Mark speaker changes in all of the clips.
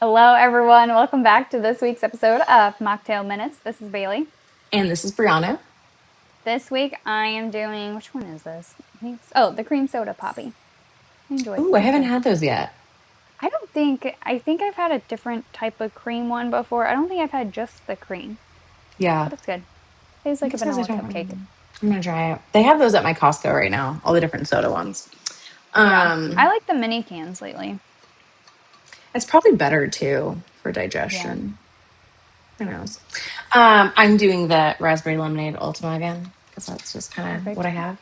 Speaker 1: Hello, everyone. Welcome back to this week's episode of Mocktail Minutes. This is Bailey.
Speaker 2: And this is Brianna.
Speaker 1: This week I am doing, which one is this? The cream soda Poppi. I enjoy.
Speaker 2: Ooh, I
Speaker 1: It's
Speaker 2: haven't
Speaker 1: good.
Speaker 2: had those yet.
Speaker 1: I think I've had a different type of cream one before. I don't think I've had just the cream,
Speaker 2: Yeah.
Speaker 1: but it's good. Tastes
Speaker 2: I
Speaker 1: like a
Speaker 2: guess those are
Speaker 1: vanilla
Speaker 2: different.
Speaker 1: cupcake.
Speaker 2: I'm gonna try it. They have those at my Costco right now, all the different soda ones.
Speaker 1: Yeah. I
Speaker 2: Um,
Speaker 1: like the mini cans lately.
Speaker 2: it's probably better too for
Speaker 1: Yeah.
Speaker 2: digestion. Who knows? I'm doing the raspberry lemonade Ultima again because that's just kind of what
Speaker 1: Perfect.
Speaker 2: I have.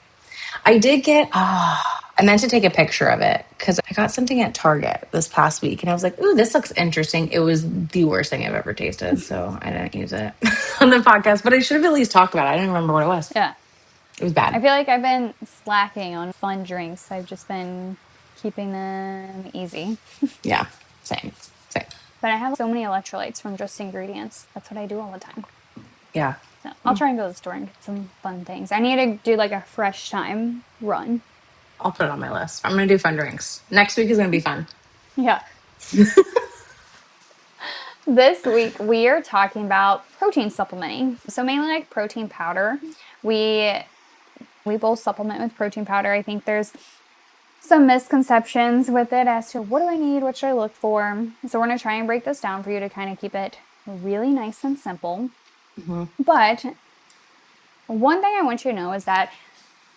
Speaker 2: I did get. I meant to take a picture of it because I got something at Target this past week, and I was like, "Ooh, this looks interesting." It was the worst thing I've ever tasted, so I didn't use it on the podcast. But I should have at least talked about it. I don't remember what it was.
Speaker 1: Yeah.
Speaker 2: It was bad.
Speaker 1: I feel like I've been slacking on fun drinks. I've just been keeping them easy.
Speaker 2: Yeah, same, same.
Speaker 1: But I have so many electrolytes from just ingredients. That's what I do all the time.
Speaker 2: Yeah,
Speaker 1: So I'll try and go to the store and get some fun things. I need to do like a fresh time run.
Speaker 2: I'll put it on my list. I'm gonna do fun drinks. Next week is gonna be fun.
Speaker 1: Yeah. This week we are talking about protein supplementing. So mainly like protein powder. We we both supplement with protein powder. I think there's some misconceptions with it as to what do I need, what should I look for. So we're going to try and break this down for you to kind of keep it really nice and simple.
Speaker 2: Hmm.
Speaker 1: But one thing I want you to know is that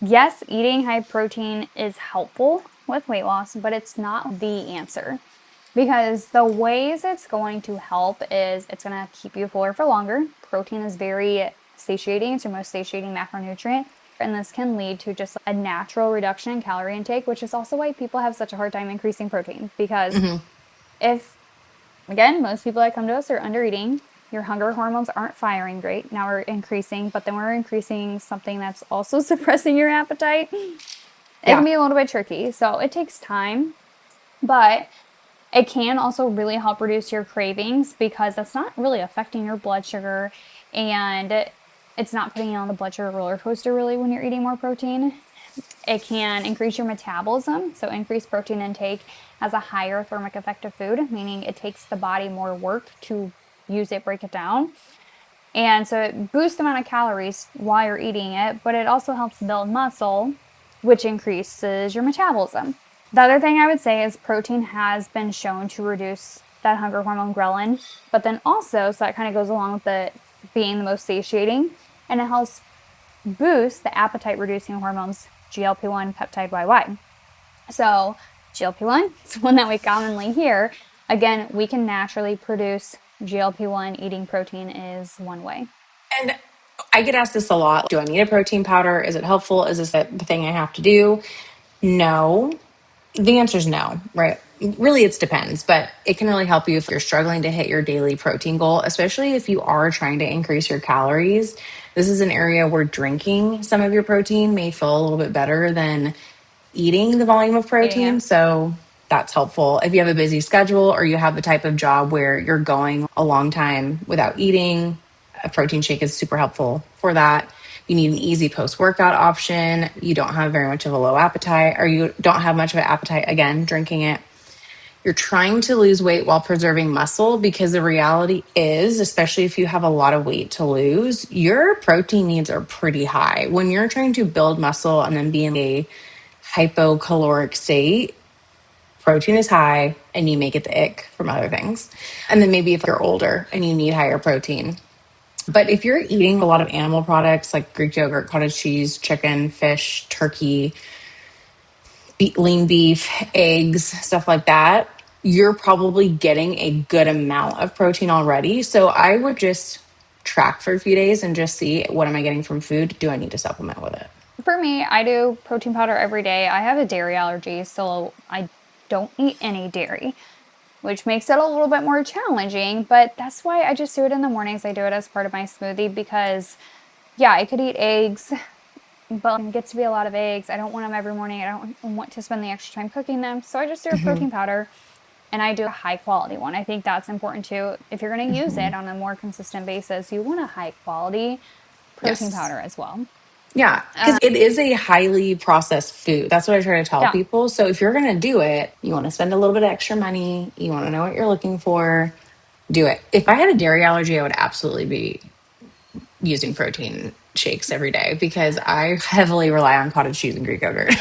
Speaker 1: yes, eating high protein is helpful with weight loss, but it's not the answer. Because the ways it's going to help is it's going to keep you fuller for longer. Protein is very satiating, it's your most satiating macronutrient. And this can lead to just a natural reduction in calorie intake, which is also why people have such a hard time increasing protein. Because
Speaker 2: Hmm.
Speaker 1: if, again, most people that come to us are under eating, your hunger hormones aren't firing great. Now we're increasing, but then we're increasing something that's also suppressing your appetite. It can
Speaker 2: Yeah,
Speaker 1: be a little bit tricky. So it takes time, but it can also really help reduce your cravings because that's not really affecting your blood sugar and it's not putting you on the blood sugar roller coaster really when you're eating more protein. It can increase your metabolism. So increased protein intake has a higher thermic effect of food, meaning it takes the body more work to use it, break it down. And so it boosts the amount of calories while you're eating it, but it also helps build muscle, which increases your metabolism. The other thing I would say is protein has been shown to reduce that hunger hormone ghrelin, but then also, so that kind of goes along with it being the most satiating, and it helps boost the appetite reducing hormones GLP-1, peptide YY. So GLP-1 is one that we commonly hear. Again, we can naturally produce GLP-1. Eating protein is one way.
Speaker 2: and I get asked this a lot. Do I need a protein powder? Is it helpful? Is this the thing I have to do? No. The answer is no, right? Really, it depends, but it can really help you if you're struggling to hit your daily protein goal, especially if you are trying to increase your calories. This is an area where drinking some of your protein may feel a little bit better than eating the volume of
Speaker 1: Eating it.
Speaker 2: protein. So that's helpful. If you have a busy schedule or you have the type of job where you're going a long time without eating, a protein shake is super helpful for that. You need an easy post workout option. You don't have very much of a low appetite, or you don't have much of an appetite, again, drinking it. You're trying to lose weight while preserving muscle because the reality is, especially if you have a lot of weight to lose, your protein needs are pretty high. When you're trying to build muscle and then be in a hypocaloric state, protein is high and you may get the ick from other things. And then maybe if you're older and you need higher protein. But if you're eating a lot of animal products like Greek yogurt, cottage cheese, chicken, fish, turkey, lean beef, eggs, stuff like that, you're probably getting a good amount of protein already. So I would just track for a few days and just see, what am I getting from food? Do I need to supplement with it?
Speaker 1: For me, I do protein powder every day. I have a dairy allergy, so I don't eat any dairy, which makes it a little bit more challenging, but that's why I just do it in the mornings. I do it as part of my smoothie because, yeah, I could eat eggs, but it gets to be a lot of eggs. I don't want them every morning. I don't want to spend the extra time cooking them. So I just do a protein powder and I do a high quality one. I think that's important too. If you're going to use it on a more consistent basis, you want a high quality protein
Speaker 2: Yes.
Speaker 1: powder as well.
Speaker 2: Yeah, because it is a highly processed food. That's what I try to tell
Speaker 1: Yeah.
Speaker 2: people. So if you're going to do it, you want to spend a little bit of extra money, you want to know what you're looking for, do it. If I had a dairy allergy, I would absolutely be using protein shakes every day because I heavily rely on cottage cheese and Greek yogurt.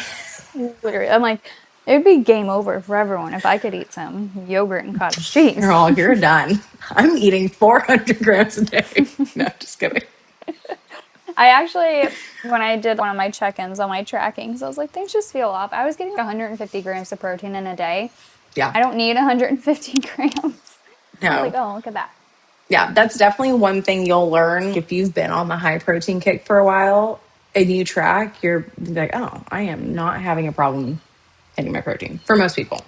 Speaker 1: Literally, I'm like, it would be game over for everyone if I could eat some yogurt and cottage cheese.
Speaker 2: You're done. I'm eating 400 grams a day. No, just kidding.
Speaker 1: I actually, when I did one of my check-ins on my trackings, I was like, things just feel off. I was getting 150 grams of protein in a day.
Speaker 2: Yeah,
Speaker 1: I don't need 150 grams. I was like,
Speaker 2: no.
Speaker 1: oh, look at that.
Speaker 2: Yeah, that's definitely one thing you'll learn if you've been on the high protein kick for a while and you track, you're like, oh, I am not having a problem hitting my protein for most people. Most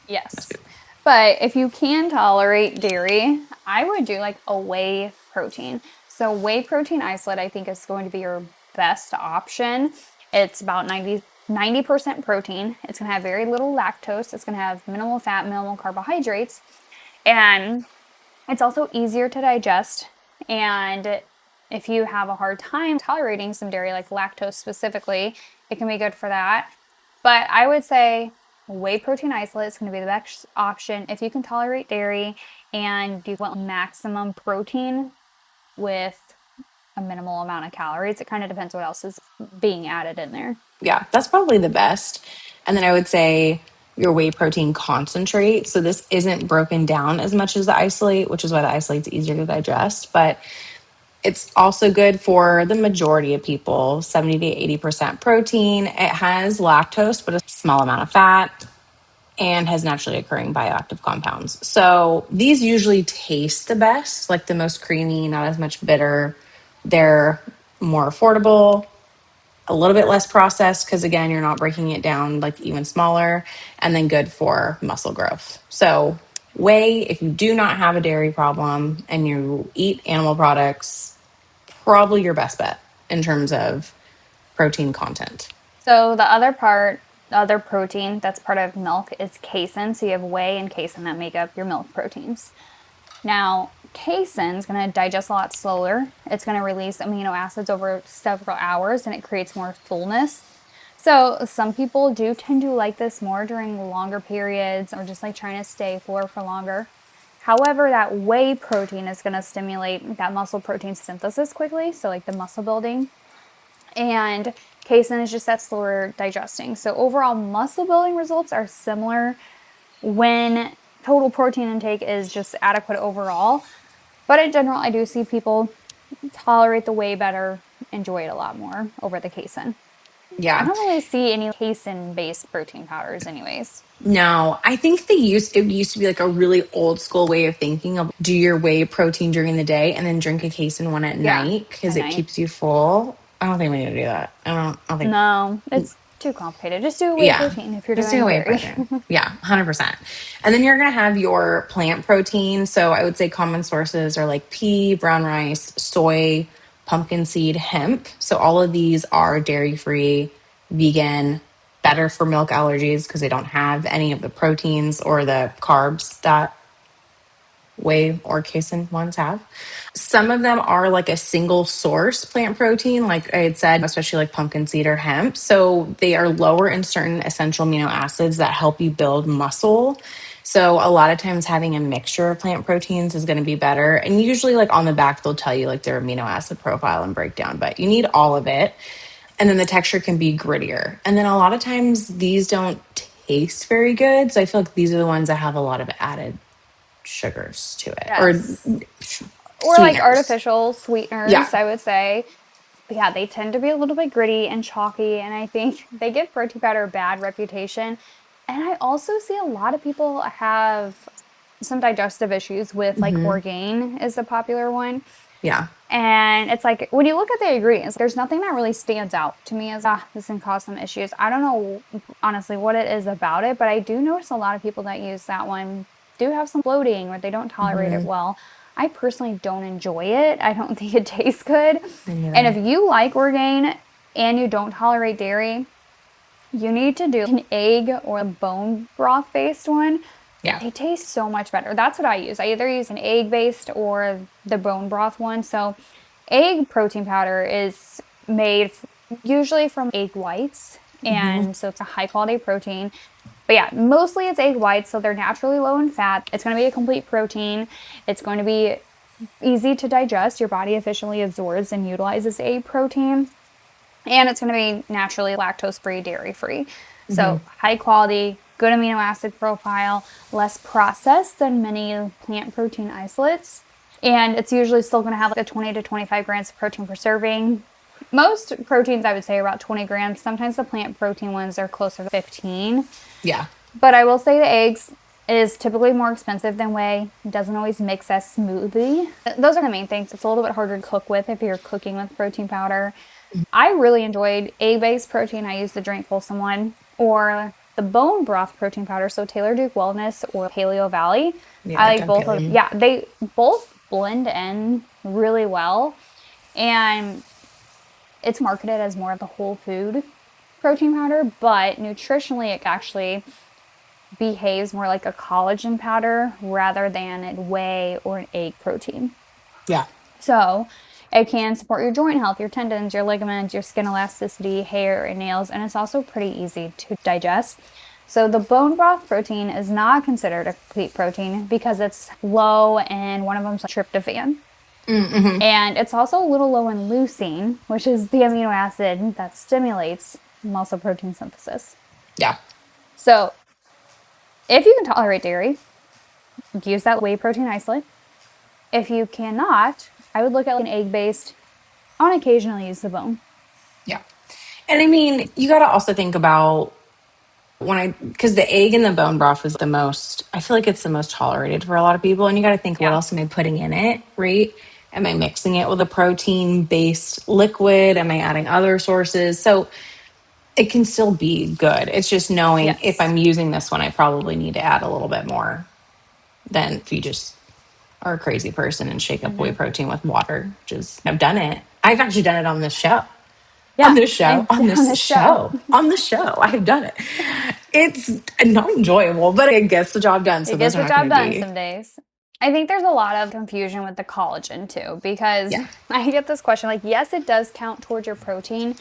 Speaker 1: Yes.
Speaker 2: people.
Speaker 1: But if you can tolerate dairy, I would do like a whey protein. So whey protein isolate, I think, is going to be your best option. It's about 90% protein. It's going to have very little lactose. It's going to have minimal fat, minimal carbohydrates. And it's also easier to digest. And if you have a hard time tolerating some dairy, like lactose specifically, it can be good for that. But I would say whey protein isolate is going to be the best option if you can tolerate dairy and you want maximum protein with a minimal amount of calories. It kind of depends what else is being added in there.
Speaker 2: Yeah, that's probably the best. And then I would say your whey protein concentrate. So this isn't broken down as much as the isolate, which is why the isolate's easier to digest. But it's also good for the majority of people, 70 to 80% protein. It has lactose, but a small amount of fat and has naturally occurring bioactive compounds. So these usually taste the best, like the most creamy, not as much bitter. They're more affordable, a little bit less processed because again, you're not breaking it down like even smaller, and then good for muscle growth. So whey, if you do not have a dairy problem and you eat animal products, probably your best bet in terms of protein content.
Speaker 1: So the other part, the other protein that's part of milk is casein. So you have whey and casein that make up your milk proteins. Now, casein is going to digest a lot slower. It's going to release amino acids over several hours and it creates more fullness. So, some people do tend to like this more during longer periods or just like trying to stay fuller for longer. However, that whey protein is going to stimulate that muscle protein synthesis quickly, so like the muscle building. And casein is just that slower digesting. So, overall, muscle building results are similar when total protein intake is just adequate overall. But in general, I do see people tolerate the whey better, enjoy it a lot more over the casein. I
Speaker 2: Yeah.
Speaker 1: don't really see any casein based protein powders, anyways.
Speaker 2: No, I think it used to be like a really old school way of thinking of do your whey protein during the day and then drink a casein one at
Speaker 1: Yeah,
Speaker 2: night because
Speaker 1: at
Speaker 2: it
Speaker 1: night.
Speaker 2: keeps you full. I don't think we need to do that. I don't think
Speaker 1: No, it's too complicated. Just do whey
Speaker 2: yeah.
Speaker 1: protein if you're
Speaker 2: Just do
Speaker 1: doing
Speaker 2: a whey
Speaker 1: dairy.
Speaker 2: protein. Yeah, 100%. And then you're going to have your plant protein. So I would say common sources are like pea, brown rice, soy, pumpkin seed, hemp. So all of these are dairy free, vegan, better for milk allergies because they don't have any of the proteins or the carbs that whey or casein ones have. Some of them are like a single source plant protein, like I had said, especially like pumpkin seed or hemp. So they are lower in certain essential amino acids that help you build muscle. So a lot of times having a mixture of plant proteins is going to be better. And usually like on the back, they'll tell you like their amino acid profile and breakdown, but you need all of it. And then the texture can be grittier. And then a lot of times these don't taste very good. So I feel like these are the ones that have a lot of added sugars to it or
Speaker 1: Yes. Or like
Speaker 2: sweeteners.
Speaker 1: artificial
Speaker 2: Yeah.
Speaker 1: sweeteners, I would say. But yeah, they tend to be a little bit gritty and chalky, and I think they give protein powder a bad reputation. And I also see a lot of people have some digestive issues with like
Speaker 2: Hmm.
Speaker 1: Orgain is a popular one.
Speaker 2: Yeah.
Speaker 1: And it's like when you look at the ingredients, there's nothing that really stands out to me as this can cause some issues. I don't know honestly what it is about it, but I do notice a lot of people that use that one do have some bloating or they don't tolerate it
Speaker 2: Hmm.
Speaker 1: well. I personally don't enjoy it. I don't think it tastes good.
Speaker 2: Me
Speaker 1: And if
Speaker 2: neither.
Speaker 1: you like Orgain and you don't tolerate dairy, you need to do an egg or a bone broth based one.
Speaker 2: Yeah.
Speaker 1: They taste so much better. That's what I use. I either use an egg based or the bone broth one. So, egg protein powder is made usually from egg whites. And so it's a high quality protein. But yeah, mostly it's egg whites, so they're naturally low in fat. It's going to be a complete protein. It's going to be easy to digest. Your body efficiently absorbs and utilizes egg protein. And it's going to be naturally lactose free, dairy free.
Speaker 2: Hmm.
Speaker 1: So high quality, good amino acid profile, less processed than many plant protein isolates. And it's usually still going to have like a 20 to 25 grams of protein per serving. Most proteins, I would say, are about 20 grams. Sometimes the plant protein ones are closer to 15.
Speaker 2: Yeah.
Speaker 1: But I will say the eggs is typically more expensive than whey. It doesn't always mix as smoothly. Those are the main things. It's a little bit harder to cook with if you're cooking with protein powder. I really enjoyed egg-based protein. I used the Drink Wholesome one or the bone broth protein powder. So Taylor Duke Wellness or Paleo Valley.
Speaker 2: Yeah,
Speaker 1: I
Speaker 2: I've
Speaker 1: like
Speaker 2: done
Speaker 1: both of them.
Speaker 2: paleo.
Speaker 1: Yeah, they both blend in really well. And it's marketed as more of the whole food protein powder, but nutritionally, it actually behaves more like a collagen powder rather than a whey or an egg protein.
Speaker 2: Yeah.
Speaker 1: So it can support your joint health, your tendons, your ligaments, your skin elasticity, hair, and nails, and it's also pretty easy to digest. So the bone broth protein is not considered a complete protein because it's low in one of them's tryptophan.
Speaker 2: Mm-hmm.
Speaker 1: And it's also a little low in leucine, which is the amino acid that stimulates muscle protein synthesis.
Speaker 2: Yeah.
Speaker 1: So if you can tolerate dairy, use that whey protein isolate. If you cannot, I would look at like an egg based. On occasion, I'll use the bone.
Speaker 2: Yeah. And I mean, you got to also think about because the egg and the bone broth is the most, I feel like it's the most tolerated for a lot of people. And you got to think, what
Speaker 1: Yeah.
Speaker 2: else am I putting in it, right? Am I mixing it with a protein based liquid? Am I adding other sources? So it can still be good. It's just knowing if
Speaker 1: Yes.
Speaker 2: I'm using this one, I probably need to add a little bit more than if you just are a crazy person and shake up whey
Speaker 1: Hmm.
Speaker 2: protein with water. Just I've done it. I've actually done it on this show. On
Speaker 1: Yeah.
Speaker 2: this show,
Speaker 1: And
Speaker 2: on
Speaker 1: on
Speaker 2: this
Speaker 1: this show,
Speaker 2: show, on the show. I have done it. It's not enjoyable, but it gets the job done. So
Speaker 1: it
Speaker 2: those
Speaker 1: gets
Speaker 2: are
Speaker 1: the
Speaker 2: not going
Speaker 1: job
Speaker 2: to
Speaker 1: done
Speaker 2: be,
Speaker 1: some days. I think there's a lot of confusion with the collagen too, because
Speaker 2: yeah,
Speaker 1: I get this question like, yes, it does count towards your protein,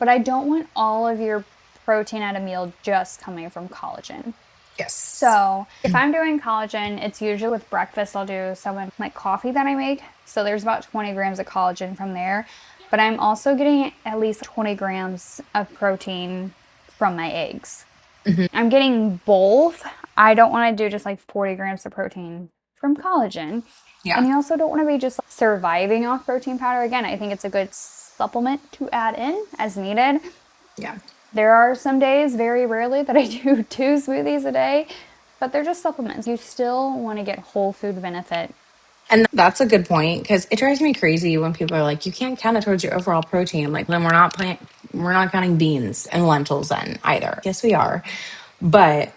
Speaker 1: but I don't want all of your protein at a meal just coming from collagen.
Speaker 2: yes.
Speaker 1: So if I'm doing collagen, it's usually with breakfast. I'll do some of my coffee that I make. So there's about 20 grams of collagen from there. But I'm also getting at least 20 grams of protein from my eggs.
Speaker 2: Hmm.
Speaker 1: I'm getting both. I don't want to do just like 40 grams of protein from collagen. And
Speaker 2: Yeah,
Speaker 1: you also don't want to be just surviving off protein powder. Again, I think it's a good supplement to add in as needed.
Speaker 2: yeah.
Speaker 1: There are some days, very rarely, that I do 2 smoothies a day, but they're just supplements. You still want to get whole food benefit.
Speaker 2: And that's a good point because it drives me crazy when people are like, you can't count it towards your overall protein. I'm like, then we're not counting beans and lentils then either. Yes, we are. But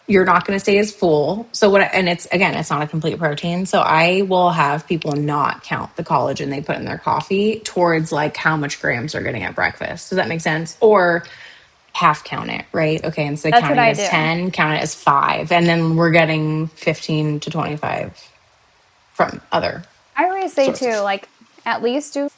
Speaker 2: you're not going to stay as full. So and it's again, it's not a complete protein. So I will have people not count the collagen they put in their coffee towards like how much grams they're getting at breakfast. Does that make sense? Or half count it, right? Okay, instead of
Speaker 1: That's what
Speaker 2: counting it
Speaker 1: I
Speaker 2: as
Speaker 1: do.
Speaker 2: 10, count it as 5. And then we're getting 15 to 25 from other
Speaker 1: I always say too,
Speaker 2: sources.
Speaker 1: like at least do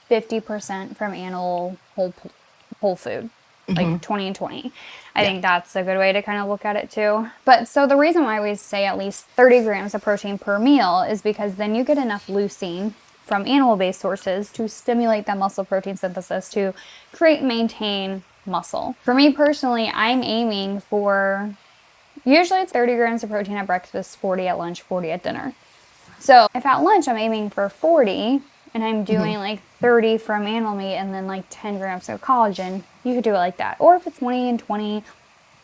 Speaker 1: 50% from animal whole food, like 20 and 20. I
Speaker 2: Yeah.
Speaker 1: think that's a good way to kind of look at it too. But so the reason why we say at least 30 grams of protein per meal is because then you get enough leucine from animal-based sources to stimulate that muscle protein synthesis to create and maintain muscle. For me personally, I'm aiming for usually it's 30 grams of protein at breakfast, 40 at lunch, 40 at dinner. So if at lunch I'm aiming for 40 and I'm
Speaker 2: Hmm.
Speaker 1: doing like 30 from animal meat and then like 10 grams of collagen, you could do it like that. Or if it's 20 and 20,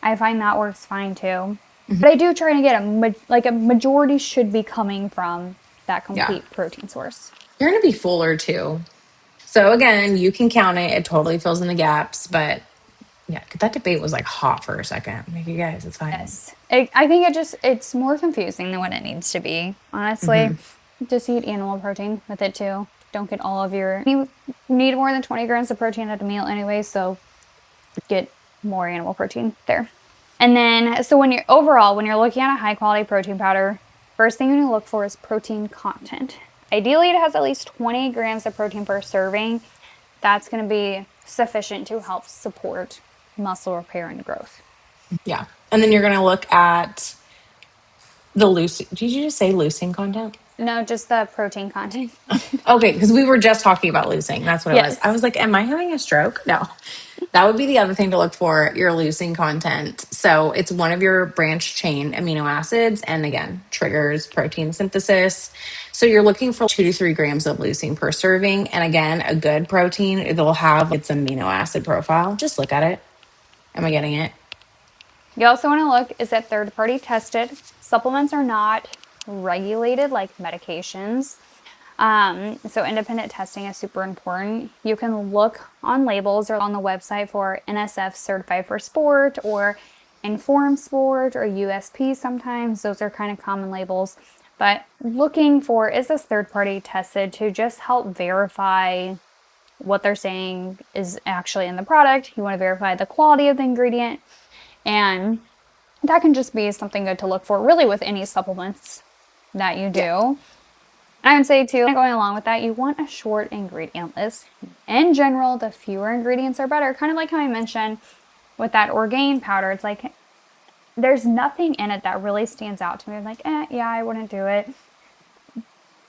Speaker 1: I find that works fine too. But I do try to get like a majority should be coming from that
Speaker 2: Yeah.
Speaker 1: complete protein source.
Speaker 2: You're going to be fuller too. So again, you can count it. It totally fills in the gaps. But yeah, that debate was like hot for a second. I'm like, you guys, it's fine.
Speaker 1: Yes. I think it's more confusing than what it needs to be. Honestly,
Speaker 2: Hmm.
Speaker 1: just eat animal protein with it too. Don't get all of you need more than 20 grams of protein at a meal anyway, so get more animal protein there. And then, so when you're looking at a high quality protein powder, first thing you need to look for is protein content. Ideally, it has at least 20 grams of protein per serving. that's going to be sufficient to help support muscle repair and growth.
Speaker 2: Yeah. And then you're going to look at the leucine. Did you just say leucine content?
Speaker 1: No, just the protein content.
Speaker 2: Okay, because we were just talking about leucine. That's what it was. I
Speaker 1: Yes.
Speaker 2: was like, am I having a stroke? No. That would be the other thing to look for, your leucine content. So it's one of your branch chain amino acids and again, triggers protein synthesis. So you're looking for 2 to 3 grams of leucine per serving. And again, a good protein, it'll have its amino acid profile. Just look at it. Am I getting it?
Speaker 1: You also want to look, is it third party tested? Supplements are not regulated like medications. So independent testing is super important. You can look on labels or on the website for NSF certified for sport or informed sport or USP sometimes. Those are kind of common labels. But looking for, is this third party tested to just help verify what they're saying is actually in the product. You want to verify the quality of the ingredient. And that can just be something good to look for really with any supplements that you
Speaker 2: Yeah.
Speaker 1: do. I would say too, going along with that, you want a short ingredient list. In general, the fewer ingredients are better. Kind of like how I mentioned with that Orgain powder, it's like there's nothing in it that really stands out to me. I'm like, yeah, I wouldn't do it.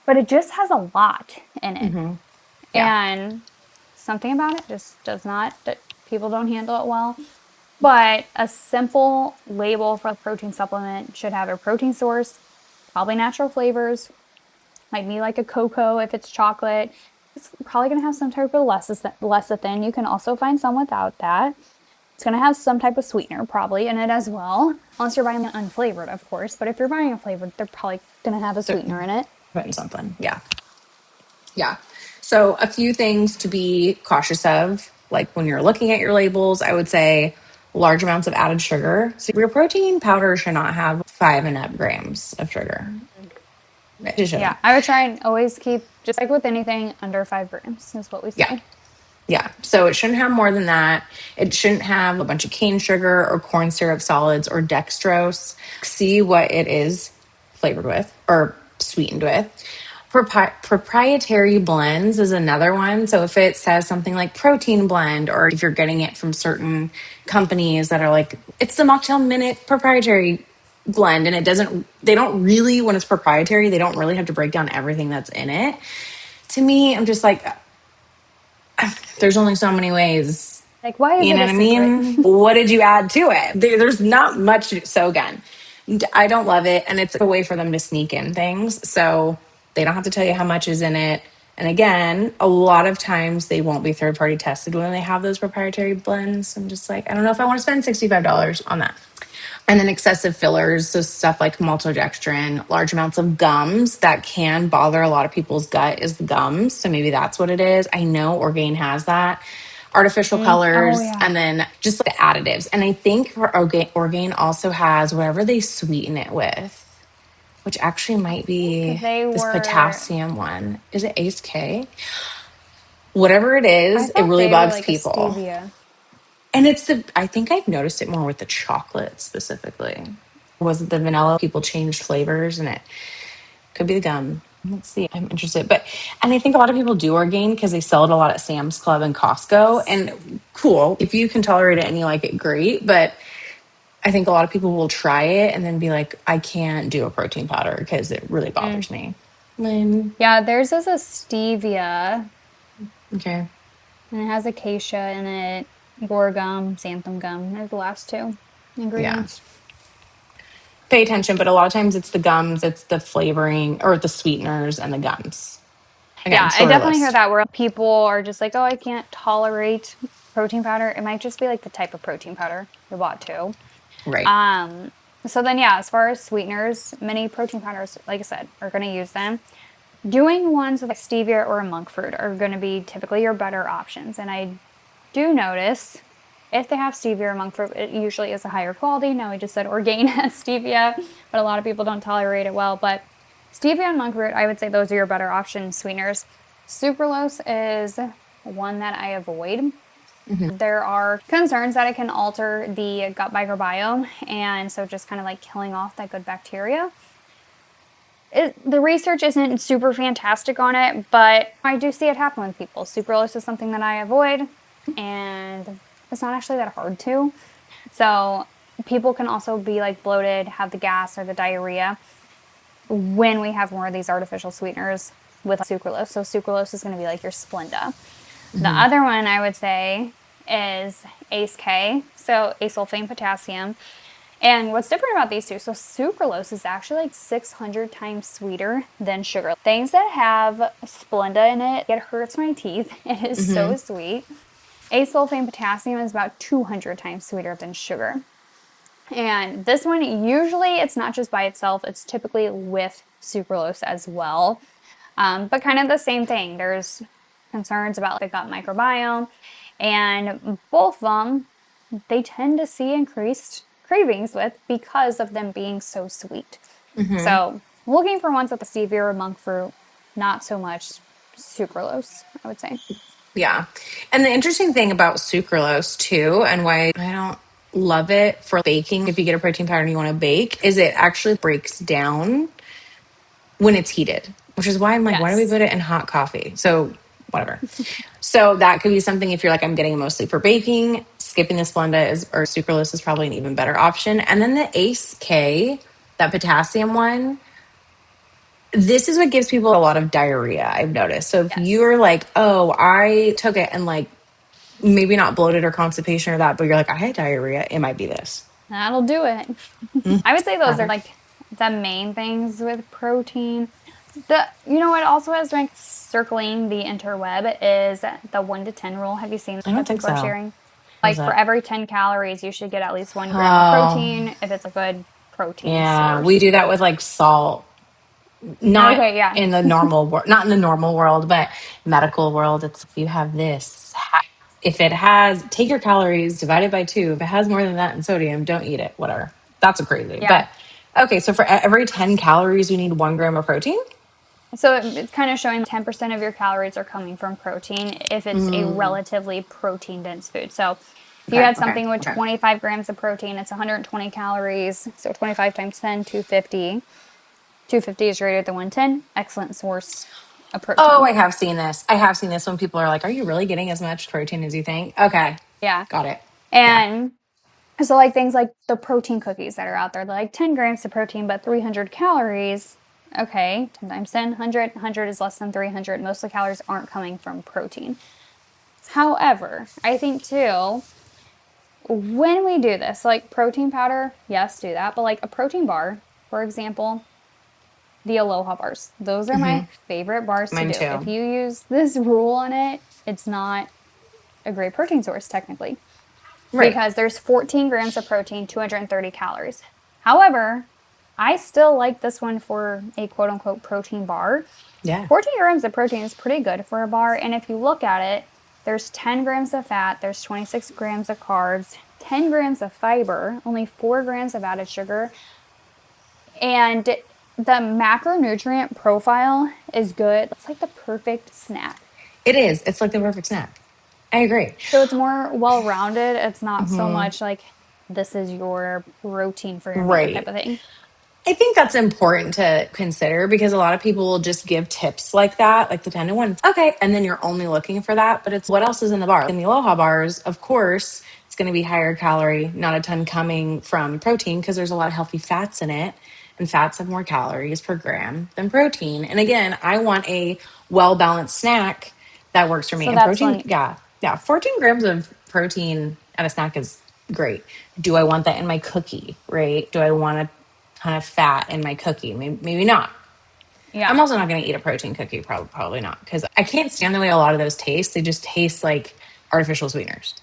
Speaker 1: But it just has a lot in it.
Speaker 2: Yeah.
Speaker 1: And something about it just does not, that people don't handle it well. But a simple label for a protein supplement should have a protein source, probably natural flavors, might be like a cocoa if it's chocolate. It's probably going to have some type of lecithin. You can also find some without that. It's going to have some type of sweetener probably in it as well, unless you're buying it unflavored, of course. But if you're buying a flavored, they're probably going to have a sweetener in it.
Speaker 2: Putting something. Yeah. Yeah. So a few things to be cautious of, like when you're looking at your labels, I would say large amounts of added sugar. So your protein powder should not have 5 and up grams of sugar. It
Speaker 1: Yeah,
Speaker 2: shouldn't.
Speaker 1: I would try and always keep, just like with anything, under 5 grams is what we
Speaker 2: Yeah.
Speaker 1: say.
Speaker 2: Yeah. So it shouldn't have more than that. It shouldn't have a bunch of cane sugar or corn syrup solids or dextrose. See what it is flavored with or sweetened with. Proprietary blends is another one. So if it says something like protein blend, or if you're getting it from certain companies that are like, it's the Mocktail Minute proprietary blend, and they don't really, when it's proprietary, they don't really have to break down everything that's in it. To me, I'm just like, there's only so many ways.
Speaker 1: Like, why is
Speaker 2: You
Speaker 1: it
Speaker 2: know
Speaker 1: a
Speaker 2: what I
Speaker 1: secret?
Speaker 2: mean? What did you add to it? There's not much. So again, I don't love it. And it's a way for them to sneak in things. So they don't have to tell you how much is in it. And again, a lot of times they won't be third party tested when they have those proprietary blends. I'm just like, I don't know if I want to spend $65 on that. And then excessive fillers, so stuff like maltodextrin, large amounts of gums that can bother a lot of people's gut is the gums. So maybe that's what it is. I know Orgain has that. Artificial
Speaker 1: Oh,
Speaker 2: colors,
Speaker 1: yeah.
Speaker 2: and then just like the additives. And I think Orgain also has whatever they sweeten it with, which actually might
Speaker 1: I think
Speaker 2: be
Speaker 1: they
Speaker 2: this
Speaker 1: were,
Speaker 2: potassium one. Is it Ace K? Whatever it
Speaker 1: I
Speaker 2: is, it
Speaker 1: thought
Speaker 2: really
Speaker 1: they were
Speaker 2: bugs
Speaker 1: like a
Speaker 2: people.
Speaker 1: stevia.
Speaker 2: And I think I've noticed it more with the chocolate specifically. Was it the vanilla? People changed flavors and it could be the gum. Let's see. I'm interested. And I think a lot of people do Orgain because they sell it a lot at Sam's Club and Costco.
Speaker 1: Yes.
Speaker 2: And cool. If you can tolerate it and you like it, great. But I think a lot of people will try it and then be like, I can't do a protein powder because it really
Speaker 1: Mm.
Speaker 2: bothers me. Lynn.
Speaker 1: Yeah, theirs is a stevia,
Speaker 2: Okay.
Speaker 1: and it has acacia in it, guar gum, xanthan gum. They're the last two
Speaker 2: Yeah.
Speaker 1: ingredients.
Speaker 2: Pay attention, but a lot of times it's the gums, it's the flavoring or the sweeteners and the gums. Again,
Speaker 1: Yeah, I
Speaker 2: shorter
Speaker 1: definitely hear
Speaker 2: list.
Speaker 1: that where people are just like, oh, I can't tolerate protein powder. It might just be like the type of protein powder you bought too.
Speaker 2: Right.
Speaker 1: Um, so then, yeah, as far as sweeteners, many protein powders, like I said, are going to use them. Doing ones with like stevia or monk fruit are going to be typically your better options. And I do notice if they have stevia or monk fruit, it usually is a higher quality. Now, I just said Orgain has stevia, but a lot of people don't tolerate it well. But stevia and monk fruit, I would say those are your better option sweeteners. Sucralose is one that I avoid. There are concerns that it can alter the gut microbiome, and so just kind of like killing off that good bacteria. the research isn't super fantastic on it, but I do see it happen with people. Sucralose is something that I avoid, and it's not actually that hard to. So people can also be like bloated, have the gas or the diarrhea when we have more of these artificial sweeteners with sucralose. So sucralose is going to be like your Splenda. The other one I would say is Ace K, so asulfame potassium. And what's different about these two, so sucralose is actually like 600 times sweeter than sugar. Things that have Splenda in it, it hurts my teeth. It is so sweet. Asulfame potassium is about 200 times sweeter than sugar. And this one, usually it's not just by itself, it's typically with sucralose as well. But kind of the same thing. There's concerns about the gut microbiome, and both of them, they tend to see increased cravings with because of them being so sweet. So looking for ones with the stevia or monk fruit, not so much sucralose, I would say.
Speaker 2: Yeah. And the interesting thing about sucralose too, and why I don't love it for baking, if you get a protein powder and you want to bake, is it actually breaks down when it's heated, which is why I'm like, why do we
Speaker 1: Yes.
Speaker 2: put it in hot coffee? So, whatever. So, that could be something if you're like, I'm getting it mostly for baking, skipping the Splenda is, or sucralose is probably an even better option. And then the Ace K, that potassium one, this is what gives people a lot of diarrhea, I've noticed. So, if
Speaker 1: Yes.
Speaker 2: you're like, oh, I took it and like, maybe not bloated or constipation or that, but you're like, I had diarrhea, it might be this.
Speaker 1: That'll do it. I would say those are like the main things with protein. You know what also has been circling the interweb is the 1 to 10 rule. Have you seen
Speaker 2: I don't
Speaker 1: that
Speaker 2: think
Speaker 1: people are
Speaker 2: so.
Speaker 1: sharing?
Speaker 2: What is
Speaker 1: Like for
Speaker 2: that?
Speaker 1: every 10 calories, you should get at least 1 gram of
Speaker 2: Oh,
Speaker 1: protein if it's a good protein
Speaker 2: yeah. We
Speaker 1: source.
Speaker 2: do that with like salt, not
Speaker 1: Okay, yeah.
Speaker 2: in the normal world, not in the normal world, but medical world. It's if you have this, if it has, take your calories, divide it by two. If it has more than that in sodium, don't eat it, whatever. That's a crazy.
Speaker 1: Yeah.
Speaker 2: But okay, so for every 10 calories, you need 1 gram of protein?
Speaker 1: So it's kind of showing 10% of your calories are coming from protein if it's a relatively protein dense food. So if you
Speaker 2: Okay,
Speaker 1: had
Speaker 2: okay,
Speaker 1: something with
Speaker 2: okay.
Speaker 1: 25 grams of protein, it's 120 calories. So 25 times 10, 250. 250 is greater than 110. Excellent source of
Speaker 2: Oh,
Speaker 1: protein.
Speaker 2: I have seen this. I have seen this when people are like, are you really getting as much protein as you think? Okay,
Speaker 1: Yeah.
Speaker 2: got it. Yeah.
Speaker 1: And so, like things like the protein cookies that are out there, they're like 10 grams of protein, but 300 calories. Okay, 10 times 10, 100. 100 is less than 300. Most of the calories aren't coming from protein. However, I think too, when we do this, like protein powder, yes, do that. But like a protein bar, for example, the Aloha bars, those are my favorite bars to
Speaker 2: Mine
Speaker 1: do.
Speaker 2: too.
Speaker 1: If you use this rule on it, it's not a great protein source technically
Speaker 2: Right.
Speaker 1: because there's 14 grams of protein, 230 calories. However, I still like this one for a quote unquote protein bar.
Speaker 2: Yeah.
Speaker 1: 14 grams of protein is pretty good for a bar. And if you look at it, there's 10 grams of fat, there's 26 grams of carbs, 10 grams of fiber, only 4 grams of added sugar. And the macronutrient profile is good. It's like the perfect snack.
Speaker 2: It is. It's like the perfect snack. I agree.
Speaker 1: So it's more well rounded. It's not so much like this is your protein for your meal type
Speaker 2: Right.
Speaker 1: of thing.
Speaker 2: I think that's important to consider because a lot of people will just give tips like that, like the 10 to 1. Okay. And then you're only looking for that. But it's what else is in the bar? In the Aloha bars, of course, it's going to be higher calorie, not a ton coming from protein because there's a lot of healthy fats in it. And fats have more calories per gram than protein. And again, I want a well balanced snack that works for me.
Speaker 1: So
Speaker 2: And
Speaker 1: that's
Speaker 2: protein,
Speaker 1: when,
Speaker 2: yeah, yeah, 14 grams of protein at a snack is great. Do I want that in my cookie, right? Do I want a ton of fat in my cookie? Maybe not. I'm
Speaker 1: yeah,
Speaker 2: also not going to eat a protein cookie, probably not, because I can't stand the way a lot of those taste. They just taste like artificial sweeteners.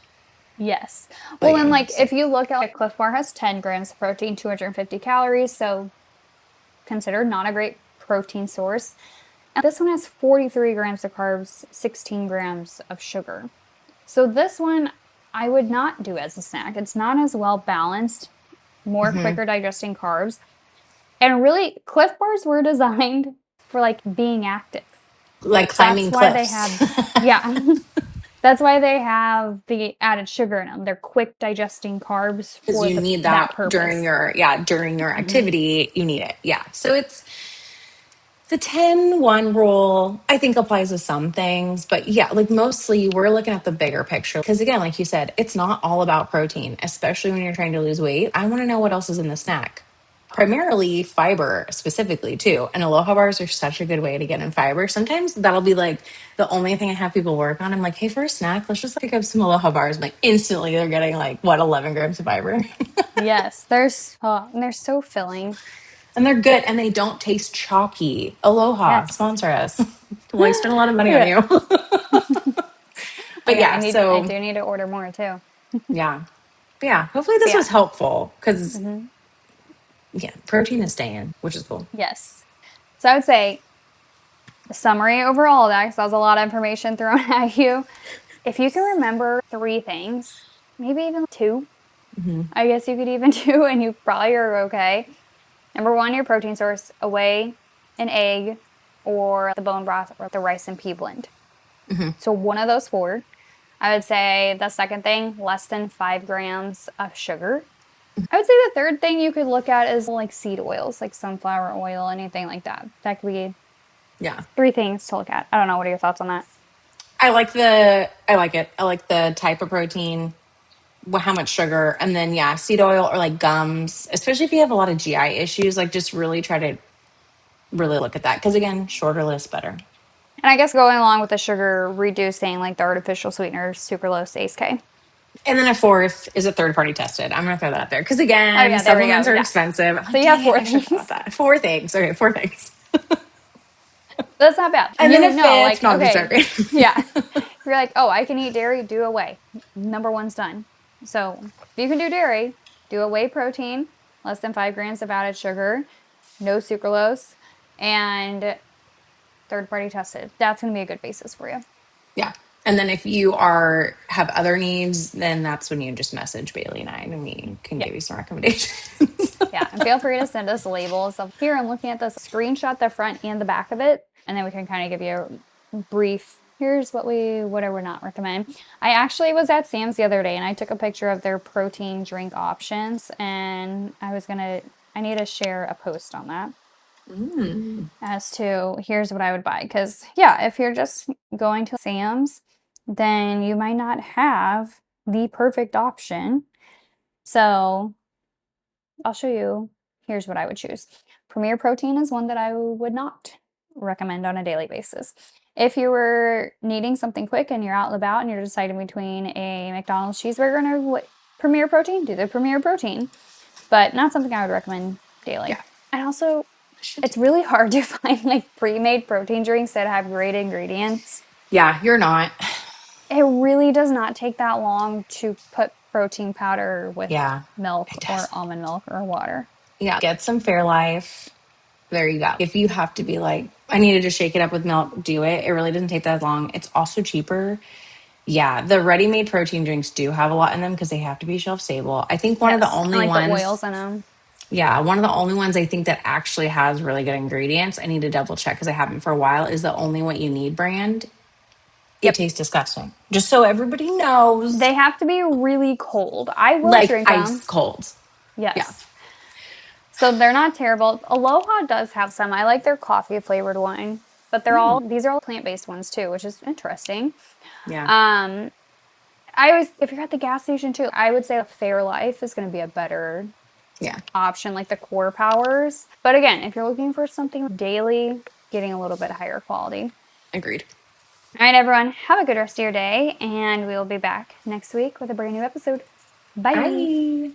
Speaker 1: yes.
Speaker 2: But
Speaker 1: Well,
Speaker 2: yeah,
Speaker 1: then, like,
Speaker 2: so
Speaker 1: if you look at like Cliff Bar has 10 grams of protein, 250 calories, so considered not a great protein source. And this one has 43 grams of carbs, 16 grams of sugar. So this one I would not do as a snack. It's not as well balanced, more quicker digesting carbs. And really, Cliff Bars were designed for like being active.
Speaker 2: like
Speaker 1: That's
Speaker 2: climbing
Speaker 1: why they
Speaker 2: cliffs.
Speaker 1: have, yeah, that's why they have the added sugar in them. They're quick digesting carbs
Speaker 2: Because
Speaker 1: for
Speaker 2: you need
Speaker 1: that
Speaker 2: that during
Speaker 1: purpose.
Speaker 2: your during your activity, you need it. Yeah. So The 10-1 rule, I think, applies to some things. But yeah, like mostly we're looking at the bigger picture. Because again, like you said, it's not all about protein, especially when you're trying to lose weight. I want to know what else is in the snack. Primarily fiber, specifically, too. And Aloha bars are such a good way to get in fiber. Sometimes that'll be like the only thing I have people work on. I'm like, hey, for a snack, let's just pick up some Aloha bars. Like instantly they're getting like, what, 11 grams of fiber?
Speaker 1: Yes, and they're so filling.
Speaker 2: And they're good and they don't taste chalky. Aloha,
Speaker 1: Yes.
Speaker 2: sponsor us. We spent a lot of money on
Speaker 1: Yeah.
Speaker 2: you. But
Speaker 1: Okay,
Speaker 2: yeah,
Speaker 1: I
Speaker 2: so
Speaker 1: do need to order more too.
Speaker 2: yeah. But yeah, hopefully
Speaker 1: But
Speaker 2: this
Speaker 1: yeah.
Speaker 2: was helpful because
Speaker 1: Hmm.
Speaker 2: yeah, protein is staying, which is cool.
Speaker 1: Yes. So I would say the summary overall of that, because that was a lot of information thrown at you. If you can remember three things, maybe even two, I guess you could even do, and you probably are okay. Number one, your protein source, a whey, an egg, or the bone broth, or the rice and pea blend. So one of those four. I would say the second thing, less than 5 grams of sugar. I would say the third thing you could look at is like seed oils, like sunflower oil, anything like that. That could be
Speaker 2: Yeah.
Speaker 1: three things to look at. I don't know. What are your thoughts on that?
Speaker 2: I like it. I like the type of protein, how much sugar, and then yeah, seed oil or like gums, especially if you have a lot of GI issues, like just really try to really look at that. Because again, shorter list better.
Speaker 1: And I guess going along with the sugar, reducing like the artificial sweeteners, sucralose, ACE K.
Speaker 2: And then a fourth is a third party tested. I'm gonna throw that out there. Because
Speaker 1: Oh
Speaker 2: again,
Speaker 1: yeah, there we
Speaker 2: supplements
Speaker 1: go.
Speaker 2: are
Speaker 1: Yeah.
Speaker 2: expensive. I'm
Speaker 1: So
Speaker 2: like,
Speaker 1: you have
Speaker 2: dang it,
Speaker 1: four
Speaker 2: I should have thought
Speaker 1: things.
Speaker 2: about that. Four things. Okay, four things.
Speaker 1: That's not bad.
Speaker 2: And then
Speaker 1: You
Speaker 2: a
Speaker 1: know,
Speaker 2: fifth.
Speaker 1: like,
Speaker 2: No, I'm just
Speaker 1: okay,
Speaker 2: joking.
Speaker 1: yeah. If you're like, oh, I can eat dairy, do a whey. Number one's done. So if you can do dairy, do a whey protein, less than 5 grams of added sugar, no sucralose, and third party tested. That's going to be a good basis for you.
Speaker 2: Yeah. And then if you have other needs, then that's when you just message Bailey and I, and we can
Speaker 1: Yeah.
Speaker 2: give you some recommendations.
Speaker 1: Yeah. And feel free to send us labels of here, I'm looking at this, screenshot the front and the back of it. And then we can kind of give you a brief, here's what I would not recommend. I actually was at Sam's the other day and I took a picture of their protein drink options. And I need to share a post on that as to here's what I would buy. Because, yeah, if you're just going to Sam's, then you might not have the perfect option. So I'll show you. Here's what I would choose. Premier Protein is one that I would not recommend on a daily basis. If you were needing something quick and you're out and about and you're deciding between a McDonald's cheeseburger and a Premier Protein, do the Premier Protein, but not something I would recommend daily.
Speaker 2: Yeah.
Speaker 1: And also, it's really hard to find like pre-made protein drinks that have great ingredients.
Speaker 2: Yeah, you're not.
Speaker 1: It really does not take that long to put protein powder with
Speaker 2: Yeah,
Speaker 1: milk
Speaker 2: it
Speaker 1: or
Speaker 2: does.
Speaker 1: almond milk or water.
Speaker 2: Yeah, get some Fairlife. There you go. If you have to be like, I need to just shake it up with milk, do it. It really doesn't take that long. It's also cheaper. Yeah, the ready-made protein drinks do have a lot in them because they have to be shelf stable. I think one of the
Speaker 1: Yes, and
Speaker 2: only
Speaker 1: like the
Speaker 2: ones,
Speaker 1: oils in them.
Speaker 2: yeah, one of the only ones I think that actually has really good ingredients. I need to double check because I haven't for a while. Is the Only What You Need brand. It
Speaker 1: Yep.
Speaker 2: tastes disgusting. Just so everybody knows,
Speaker 1: They have to be really cold. I will
Speaker 2: like
Speaker 1: drink
Speaker 2: ice
Speaker 1: them.
Speaker 2: cold. Yeah,
Speaker 1: Yes. So they're not terrible. Aloha does have some. I like their coffee flavored wine, but these are all plant-based ones too, which is interesting.
Speaker 2: yeah,
Speaker 1: Um, if you're at the gas station too, I would say Fairlife is going to be a better
Speaker 2: yeah.
Speaker 1: option, like the core powers. But again, if you're looking for something daily, getting a little bit higher quality.
Speaker 2: Agreed.
Speaker 1: All right, everyone, have a good rest of your day, and we will be back next week with a brand new episode. Bye.
Speaker 2: Bye.